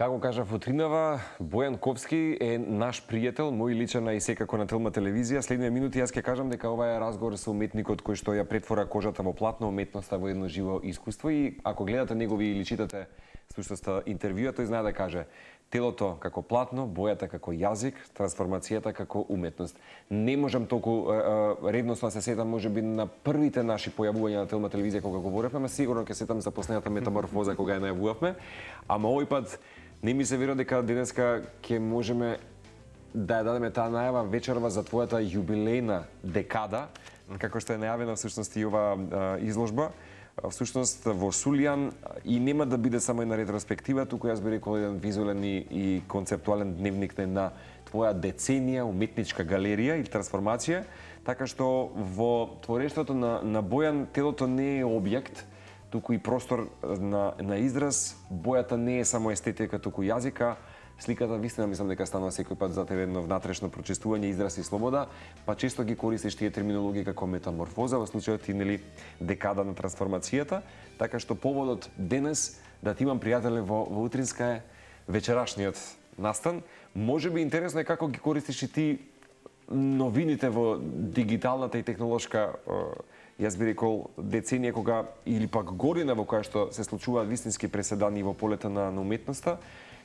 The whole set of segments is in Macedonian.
Како кажа Футринава, Бојан Ковски е наш пријател, мој личен и секако на Телма телевизија. Следниве минути јас ќе кажам дека ова е разговор со уметникот кој што ја претвора кожата во платно, уметноста во едно живо искуство и ако гледате негови или читате всушност интервјуа, тој знае да каже телото како платно, бојата како јазик, трансформацијата како уметност. Не можам толку ревносно да се сетам можеби на првите наши појавувања на Телма телевизија кога говоревме, ама сигурно ќе сетам за последната метаморфоза кога ја најавувавме, ама овој пат не ми се верува дека денеска ќе можеме да ја дадеме таа најава вечерва за твојата јубилејна декада, како што е најавена всушност и ова изложба. Всушност во Сулијан и нема да биде само една ретроспектива, туку јас би рекол еден визуелен и концептуален дневник на твоја деценија, уметничка галерија и трансформација, така што во творештвото на Бојан телото не е објект, туку и простор на израз. Бојата не е само естетика, туку јазика. Сликата вистина мислам дека станува секој пат за тебе едно внатрешно прочистување, израз и слобода, па често ги користиш тие терминологии како метаморфоза, во случајот и нели декада на трансформацијата, така што поводот денес да ти имам пријателе во утринска е вечерашниот настан. Можеби интересно е како ги користиш и ти новините во дигиталната и технолошка јас би рекол деценија кога или пак година во која што се случуваат вистински преседани во полето на уметноста,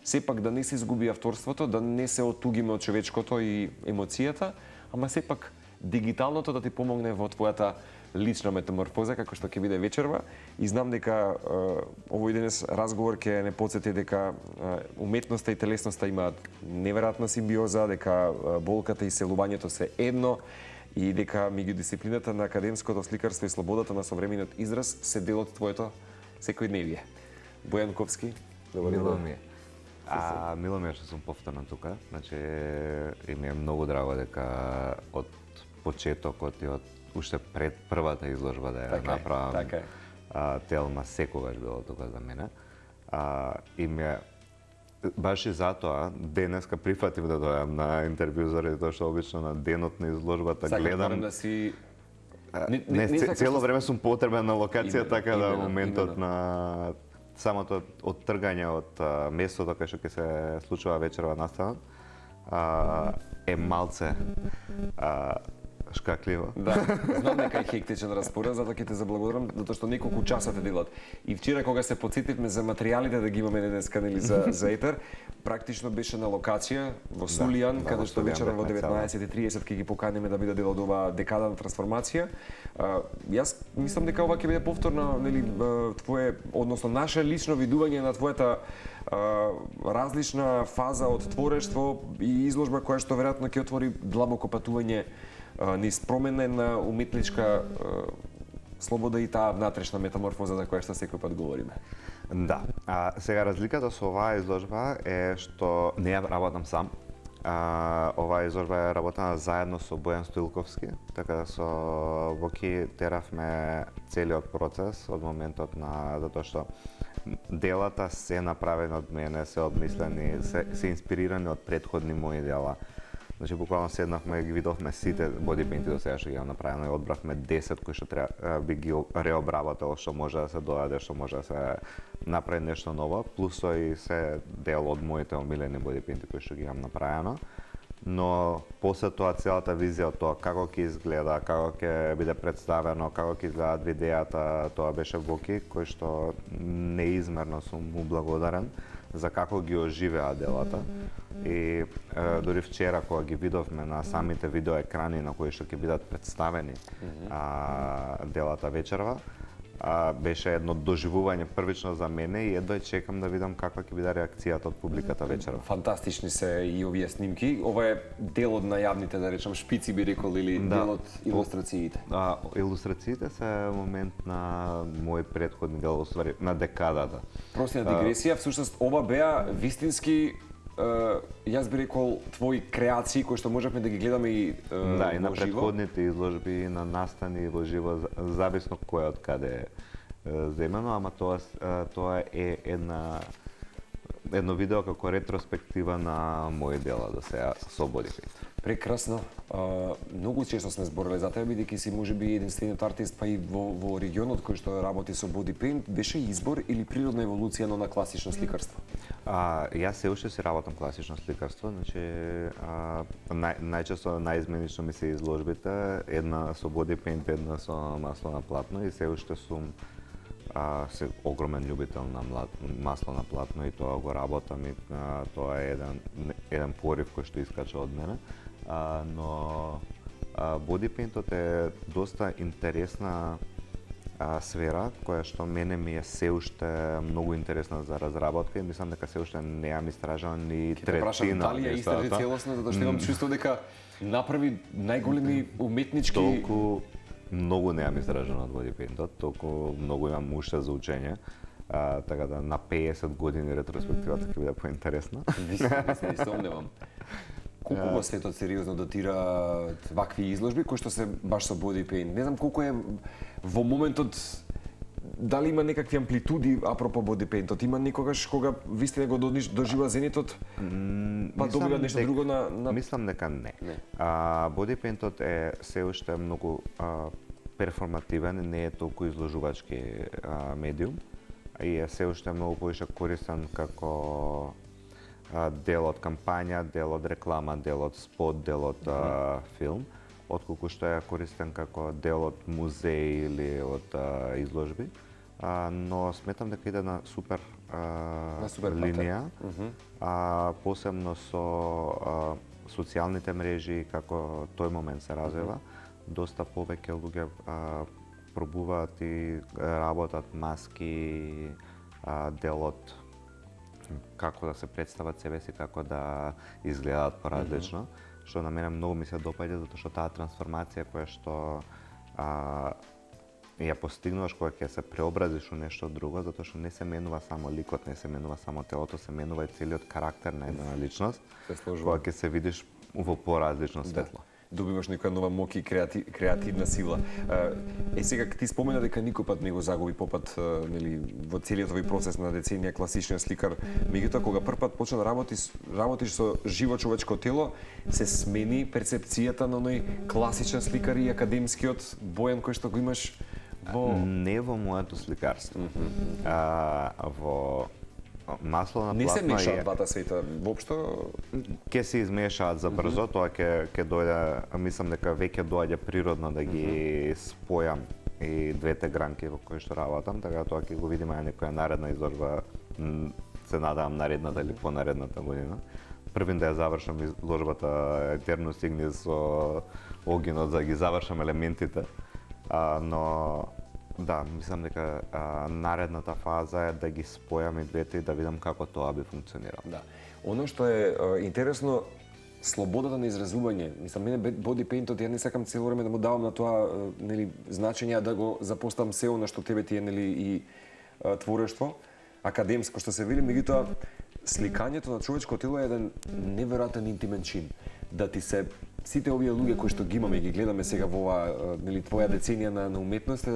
сепак да не се изгуби авторството, да не се отугиме од човечкото и емоцијата, ама сепак дигиталното да ти помогне во твојата лична метаморфоза, како што ќе биде вечерва. И знам дека овој денес разговор ќе не потсети дека уметноста и телесноста имаат неверојатна симбиоза, дека болката и селувањето се едно, и дека меѓудисциплината на академското сликарство и слободата на современиот израз се дел од твоето секојдневие. Бојан Ковски, добро Мило ми е. Мило ми е што сум повторно тука. Значи, и ми е многу драго дека од почетокот и од уште пред првата изложба да ја направам Телма секогаш било тука за мене. И ми е баш и затоа денеска прифатив да дојам на интервју заради тоа што обично на денот на изложбата гледам. Да си цело време сум потребен на локација, така да моментот на самото оттргање од местото кај што ќе се случува вечерва настанот е малце шкакливо. Да, знам дека е хектичен распоред, затоа ќе те заблагодарам, затоа што неколку часа те делат. И вчера кога се потсетивме за материјалите да ги имаме денеска нели за етер, практично беше на локација во Сулијан, каде што вечерва во 19:30 ќе ги поканиме да биде дел од оваа декада на трансформација. Јас мислам дека ова ќе биде повторно нели твое, односно наше лично видување на твојата различна фаза од творештво и изложба која што веројатно ќе отвори длабоко патување низ промена на уметничка слобода и таа внатрешна метаморфоза за која што секој пат говориме. Да. Сега разликата со оваа изложба е што не ја работам сам. Оваа изложба е работена заедно со Бојан Стоилковски, така да со Воки теравме целиот процес од моментот на затоа што делата се направени од мене, се обмислени, се инспирирани од претходни мои дела. Значи, буквално седнавме и ги видовме сите бодипейнти до сега што ги направено и одбравме 10 кои што би ги реобработил, што може да се додаде, што може да се направи нешто ново, плюс и се дел од моите омилени бодипейнти кои што ги имам направено. Но после тоа целата визија од тоа како ќе изгледа, како ќе биде представено, како ќе изгледат видеата, тоа беше Воки, кој што неизмерно сум му благодарен за како ги оживеа делата. И дури вчера кога ги видовме на самите видеоекрани на кои што ќе бидат представени делата вечерва, беше едно доживување првично за мене и едва чекам да видам каква ќе биде реакцијата од публиката вечерва. Фантастични се и овие снимки. Ова е дел од најавните, да речам, шпици би рекол или дел од илустрациите? Илустрациите се момент на мој претходни дел, на декадата. Прости на дигресија, всушност ова беа вистински јас би рекол твои креации кои што можевме да ги гледаме и да, и на претходните изложби и на настани во живо, зависно кој од каде е земено, ама тоа е едно видео како ретроспектива на мои дела до сега со бодипейнт. Прекрасно. Многу често сме збореле за тебе, бидејќи си можеби единствениот артист, па и во регионот кој што работи со бодипейнт, беше избор или природна еволуција на класично сликарство? Јас се уште си работам класично сликарство, значи најчесто најизменично ми се изложбите, една со body paint, една со масло на платно и се уште сум се огромен љубител на масло на платно и тоа го работам и тоа е еден порив кој што искача од мене, но body paintот е доста интересна сфера која што мене ми е се уште многу интересна за разработка и мислам дека се уште не ја истражувам ни третина. Дали ја истражи целосно, затоа што имам чувство дека направи најголеми уметнички... Толку многу не ја истражувам од body paintот, толку многу имам уште за учење. Така да на 50 години ретроспективата ќе биде поинтересна. Не сомневам. Колку го светот сериозно датира вакви изложби кои што се баш со body paint? Не знам колку е во моментот, дали има некакви амплитуди апропо body paintот? Има некогаш кога вистина го дожива зенитот, па добива нешто друго на... Мислам дека не. Body paintот е се уште многу перформативен, не е толку изложувачки медиум и е се уште многу повише користен како дел од кампања, дел од реклама, дел од спот, дел од филм, отколку што е користен како дел од музеј или од изложби. Но сметам дека иде на супер линија, посебно со социјалните мрежи, како тој момент се развива, доста повеќе луѓе пробуваат и работат маски, делот како да се представат себе си, како да изгледаат поразлично, што на мене многу ми се допаѓа затоа што таа трансформација која што ја постигнуваш кога ќе се преобразиш во нешто друго, затоа што не се менува само ликот, не се менува само телото, се менува и целиот карактер на една личност, кога ќе се видиш во поразлично светло. Добиваш некоја нова моќ и креативна сила. Сега ти спомена дека никој пат не го загуби попат нели во целиот овој процес на деценија класичниот сликар, меѓутоа кога првпат почна да работиш со живо човечко тело, се смени перцепцијата на оној класичен сликар и академскиот Бојан кој што го имаш во... Не во моето сликарство. Во масло на платно не се мешаат двата света воопшто. Ќе се измешаат за брзо, тоа ќе дојде, мислам дека веќе доаѓа природно да ги спојам и двете гранки во кои што работам, така тоа ќе го видиме на некоја наредна изложба, се надевам наредната или понаредната година. Првин да ја завршам изложбата Етерно стигни со огинот за да ги завршам елементите, но да, мислам дека наредната фаза е да ги спојам и двете и да видам како тоа би функционирало. Да. Оно што е интересно, слободата на изразување. Мислам, мене body paintот ја не сакам цело време да му давам на тоа нели значење да го запоставам се она што тебе ти е нели и творештво академско што се вели, меѓутоа сликањето на човечко тело е еден неверојатен интимен чин. Да ти се сите овие луѓе кои што ги имаме и ги гледаме сега во оваа нели твоја деценија на уметност е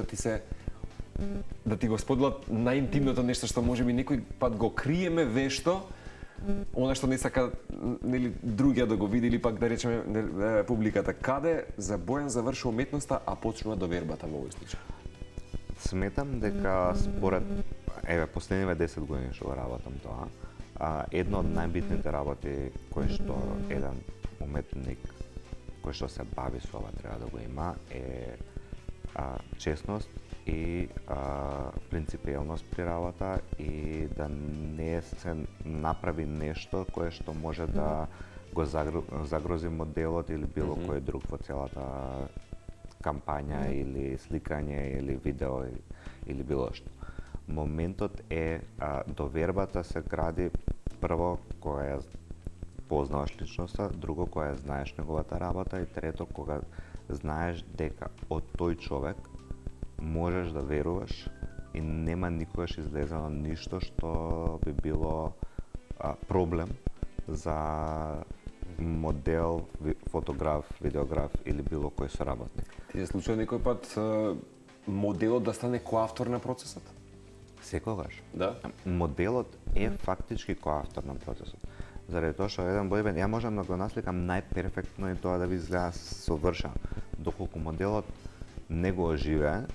да ти го споделат најинтимното нешто што можеби некој пат го криеме вешто, она што не сака нели другија да го види или пак да речеме публиката. Каде за Бојан заврши уметноста, а почнува довербата во овој случај? Сметам дека според последниве 10 години што го работам тоа, една од најбитните работи кои што еден уметник кој што се бави со ова треба да го има е честност и принципиелност при работа и да не се направи нешто кое што може да го загрози моделот или било кој друг во целата кампања или сликање или видео или било што. Моментот е довербата се гради прво кога ја познаваш личноста, друго кога ја знаеш неговата работа и трето кога знаеш дека од тој човек можеш да веруваш и нема никогаш излезено ништо што би било проблем за модел, фотограф, видеограф или било кој соработник. Ти се случува некој пат моделот да стане коавтор на процесот? Секогаш. Да. Моделот е фактички коавтор на процесот. Заради тоа што еден бојбенд, ја можам да го насликам најперфектно и тоа да ви изгледа совршено. Доколку моделот не го оживее,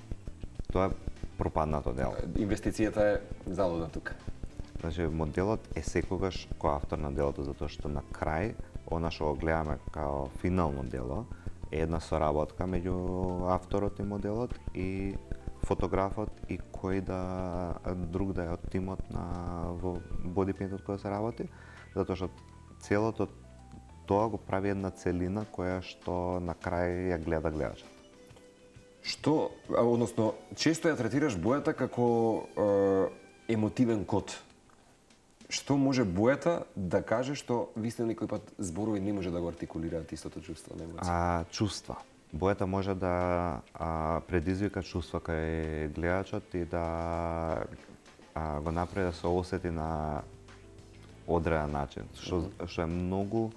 тоа е пропаднато дело. Инвестицијата е залудна тука. Значи, моделот е секогаш кој автор на делото, затоа што на крај, она што го гледаме као финално дело, е една соработка меѓу авторот и моделот и фотографот и кој друг да е од тимот во боди пейнтот кој се работи, затоа што целото тоа го прави една целина која што на крај ја гледа гледачот. Што, односно, често ја третираш бојата како емотивен код. Што може бојата да каже што вистина некој пат зборови не може да го артикулираат истото чувство на емоција? Чувства. Бојата може да предизвика чувства кај гледачот и да го направи да се осети на одреден начин, што е многу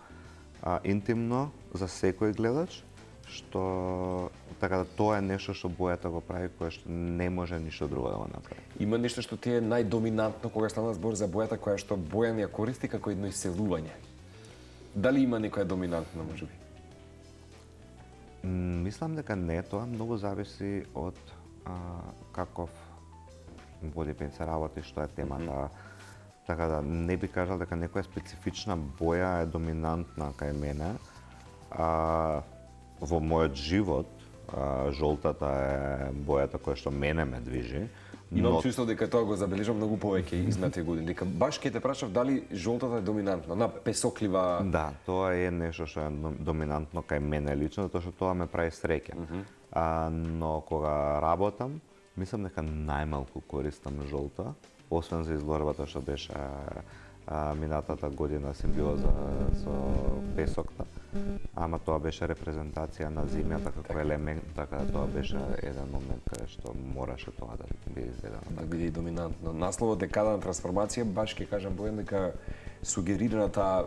интимно за секој гледач, што така да тоа е нешто што бојата го прави, кое што не може ништо друго да го направи. Има нешто што ти е најдоминантно кога стана збор за бојата која што Бојан ја користи како едно исцелување? Дали има некоја доминантна, можеби? Мислам дека не, тоа многу зависи од каков бодипейнт се работи, што е темата. Така да не би кажал дека некоја специфична боја е доминантна кај мене. Во мојот живот, жолтата е бојата која што мене ме движи. Имам чувство дека тоа го забележам многу повеќе изминатите години. Дека баш ке те прашав дали жолтата е доминантна, на песоклива. Да, тоа е нешто што е доминантно кај мене лично, затоа што тоа ме прави среќен. Но кога работам, мислам дека најмалку користам жолта, освен за изложбата што беше минатата година симбиоза со песокта. Ама тоа беше репрезентација на земјата како елемент, така да тоа беше еден момент каде што мораше тоа да биде изведено. Да биде доминантно. Насловот декадна трансформација, баш ќе кажам Бојан дека сугерира таа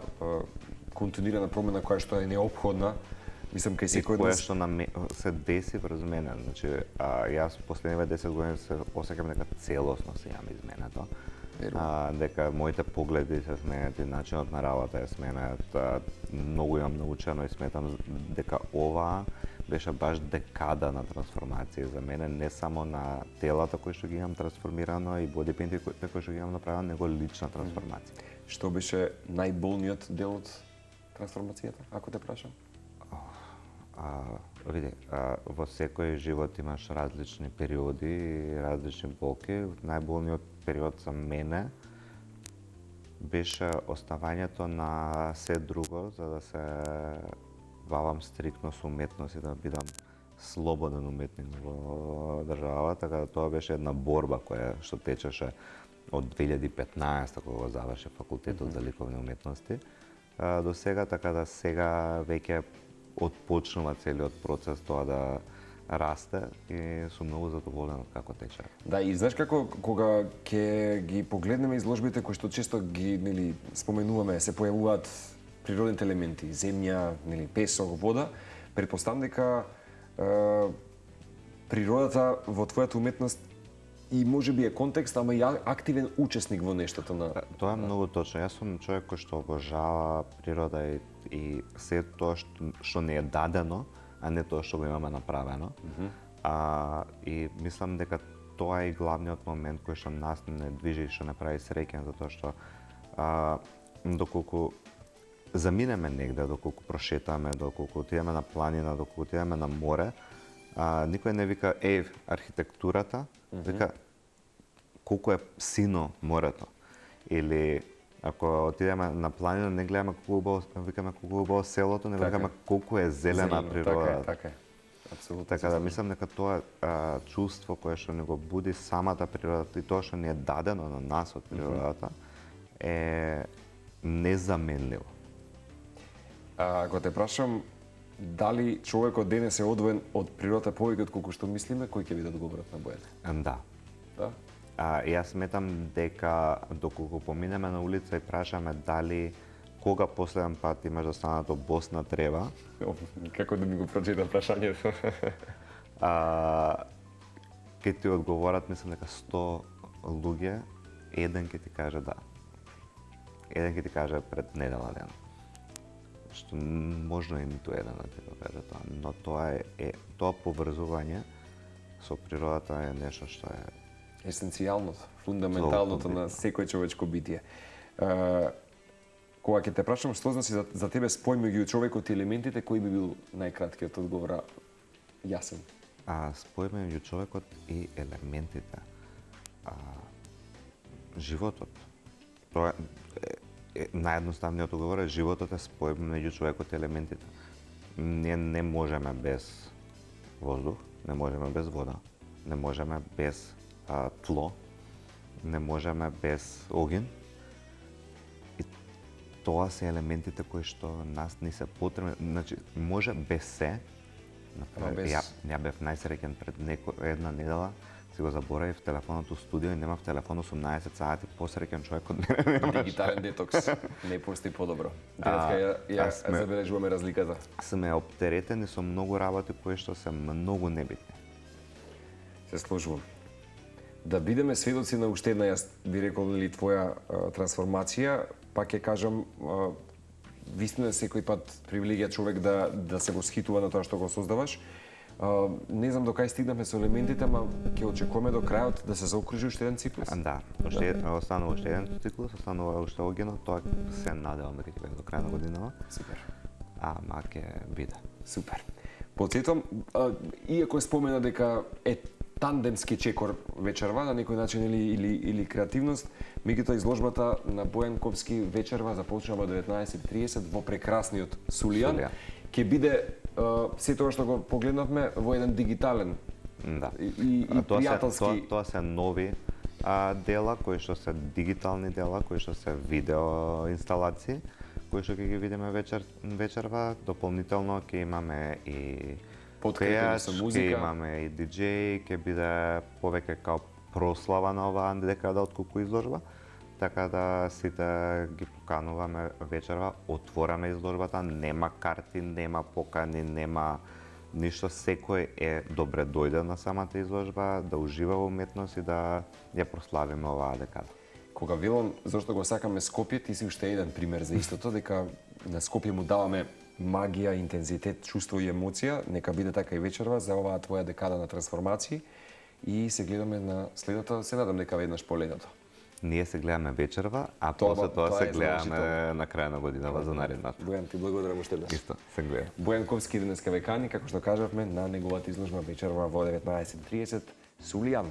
континуирана промена која што е неопходна. Мислам кај секој од нас нас што се деси врз мене. Значи, јас последниве 10 години се осеќам дека целосно се јам изменето. Дека моите погледи се сменат и начинот на работа е сменат. Многу имам научено и сметам дека ова беше баш декада на трансформација за мене, не само на телата кои што ги имам трансформирано и бодипейнтите кои што ги имам направено, него лична трансформација. Што беше најболниот дел од трансформацијата, ако те прашам? Види, во секој живот имаш различни периоди и различни болки. Најболниот период за мене беше оставањето на се друго за да се бавам стрикно со уметност и да бидам слободен уметник во држава, така да тоа беше една борба која што течеше од 2015 кога го заврши факултетот за ликовни уметности до сега, така да сега веќе отпочнува целиот процес тоа да расте и сум многу задоволен од како тече. Да, и знаеш како кога ќе ги погледнеме изложбите кои што често ги споменуваме, се појавуваат природните елементи, земја, песок, вода, претпоставам дека природата во твојата уметност и можеби е контекст, ама и активен учесник во нештото на. Тоа е многу точно. Јас сум човек кој што обожава природа и се тоа што не е дадено, а не тоа што го имаме направено. И мислам дека тоа е и главниот момент кој што нас не движи, што не прави среќен, затоа што доколку заминеме негде, доколку прошетаме, доколку отидеме на планина, доколку отидеме на море, никој не вика архитектурата, вика колку е сино морето. Или ако отидеме на планина, не гледаме колку убаво, викаме колку убаво селото, не викаме колку е зелена природа. Така е. Апсолутно. Така да мислам дека тоа чувство кое што ни го буди самата природа и тоа што ни е дадено на нас од природата е незаменливо. Ако те прашам дали човекот денес е одвоен од природата повеќе отколку што мислиме, кој ќе биде одговорот на Бојан? Да. Да? Јас сметам дека доколку поминеме на улица и прашаме дали кога последен пат имаш да станато босна трева, како да ми го прочитам прашањето? Ке ти одговорат, мислам дека 100 луѓе, еден ќе ти каже да. Еден ќе ти каже пред недела ден. Што можно и ниту еден да ти го каже тоа, но тоа е тоа поврзување со природата е нешто што е есенцијалното, фундаменталното на секој човечко битие. Кога ќе те прашам што значи за тебе спој меѓу човекот и елементите, кој би бил најкраткиот одговор јасен? Спој меѓу човекот и елементите. Животот. Тоа е наједноставниот одговор е животот е спој меѓу човекот и елементите. Ние не можеме без воздух, не можеме без вода, не можеме без тло, не можеме без огин. И тоа се елементите кои што нас ни се потребни. Значи, може без се. Ја бев најсреќен пред една недела, си го заборавив телефонот у студио и немав телефон 18 сати, посреќен човек од мене. Дигитален детокс, не постои подобро. Денеска ја забележуваме разликата. Сме оптеретени со многу работи кои што се многу небитни. Се сложувам. Да бидеме сведоци на уште една, јас би рекол, или твоја трансформација, пак ќе кажам, вистина секој пат привилегија човек да се го схитува на тоа што го создаваш. Не знам до кај стигнавме со елементите, ама ќе очекуваме до крајот да се заокружи уште еден циклус. Да, останува уште еден циклус, останува уште огинот, тоа се надевам дека ќе биде до крај на годинава. Супер. Ама ќе биде. Супер. Потсетам, иако е спомена дека е тандемски чекор вечерва на некој начин или креативност, меѓутоа изложбата на Бојан Ковски вечерва започнува во 19:30 во прекрасниот Сулијан. Ќе биде се тоа што го погледнавме во еден дигитален и пријателски. Тоа се нови дела кои што се дигитални дела, кои што се видео инсталации, кои што ќе ги видиме вечерва. Дополнително ќе имаме и подкрепени со музика, ќе имаме и диџеј, ќе биде повеќе као прослава на оваа декада отколку изложба. Така да сите ги покануваме вечерва, отворена изложбата, нема карти, нема покани, нема ништо, секој е добре дојде на самата изложба, да ужива во уметност и да ја прославиме оваа декада. Кога велам зашто го сакаме Скопје, ти си уште еден пример за истото, дека на Скопје му даваме магија, интензитет, чувство и емоција, нека биде така и вечерва за оваа твоја декада на трансформации и се гледаме на следната, се надам дека веднаш по летото. Ние се гледаме вечерва, а после тоа се гледаме на крај на годинава за наредната. Бојан, ти благодарам уште еднаш. Исто, се гледа. Бојан Ковски денеска ве кани, како што кажавме, на неговата изложба вечерва во 19:30 Сулијан.